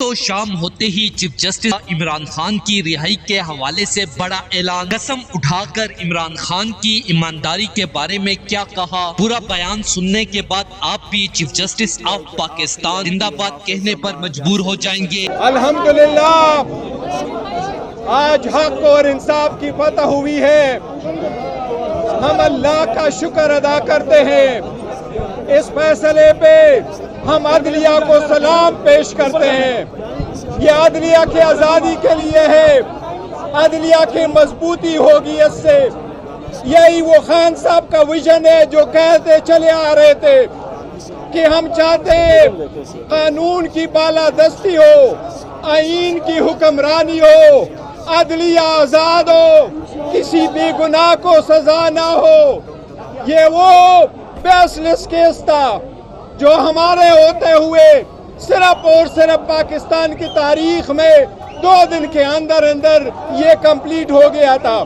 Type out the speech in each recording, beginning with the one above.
تو شام ہوتے ہی چیف جسٹس عمران خان کی رہائی کے حوالے سے بڑا اعلان، قسم اٹھا کر عمران خان کی ایمانداری کے بارے میں کیا کہا، پورا بیان سننے کے بعد آپ بھی چیف جسٹس آف پاکستان زندہ باد کہنے پر مجبور ہو جائیں گے۔ الحمدللہ آج حق اور انصاف کی فتح ہوئی ہے، ہم اللہ کا شکر ادا کرتے ہیں۔ اس فیصلے پہ ہم عدلیہ کو سلام پیش کرتے ہیں۔ یہ عدلیہ کی آزادی کے لیے ہے، عدلیہ کی مضبوطی ہوگی اس سے۔ یہی وہ خان صاحب کا ویژن ہے جو کہتے چلے آ رہے تھے کہ ہم چاہتے ہیں قانون کی بالادستی ہو، آئین کی حکمرانی ہو، عدلیہ آزاد ہو، کسی بے گناہ کو سزا نہ ہو۔ یہ وہ بیس لیس کیس تھا جو ہمارے ہوتے ہوئے صرف اور صرف پاکستان کی تاریخ میں 2 دن کے اندر یہ کمپلیٹ ہو گیا تھا۔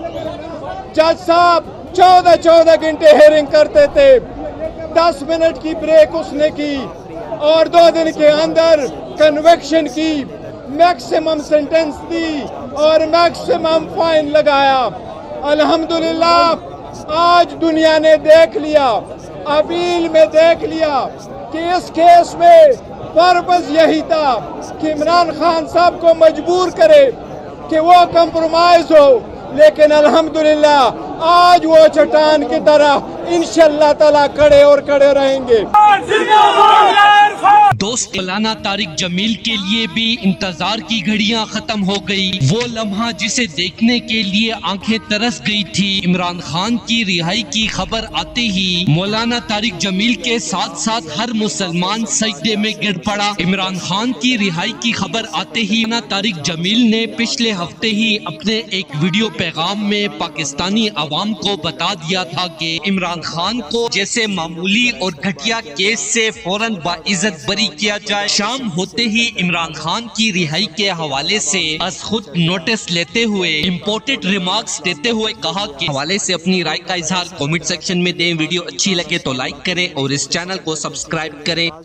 جج صاحب 14 گھنٹے ہیئرنگ کرتے تھے، 10 منٹ کی بریک اس نے کی اور 2 دن کے اندر کنوکشن کی، میکسیمم سینٹنس دی اور میکسیمم فائن لگایا۔ الحمدللہ آج دنیا نے دیکھ لیا، اپیل میں دیکھ لیا کہ اس کیس میں پرپس یہی تھا کہ عمران خان صاحب کو مجبور کرے کہ وہ کمپرومائز ہو، لیکن الحمدللہ آج وہ چٹان کی طرح انشاءاللہ تعالیٰ کھڑے رہیں گے۔ دوست مولانا طارق جمیل کے لیے بھی انتظار کی گھڑیاں ختم ہو گئی، وہ لمحہ جسے دیکھنے کے لیے آنکھیں ترس گئی تھی۔ عمران خان کی رہائی کی خبر آتے ہی مولانا طارق جمیل کے ساتھ ساتھ ہر مسلمان سجدے میں گر پڑا۔ عمران خان کی رہائی کی خبر آتے ہی مولانا طارق جمیل نے پچھلے ہفتے ہی اپنے ایک ویڈیو پیغام میں پاکستانی عوام کو بتا دیا تھا کہ عمران خان کو جیسے معمولی اور گھٹیا کیس سے فوراً باعزت بری کیا جائے۔ شام ہوتے ہی عمران خان کی رہائی کے حوالے سے از خود نوٹس لیتے ہوئے امپورٹڈ ریمارکس دیتے ہوئے کہا کہ حوالے سے اپنی رائے کا اظہار کامنٹ سیکشن میں دیں، ویڈیو اچھی لگے تو لائک کریں اور اس چینل کو سبسکرائب کریں۔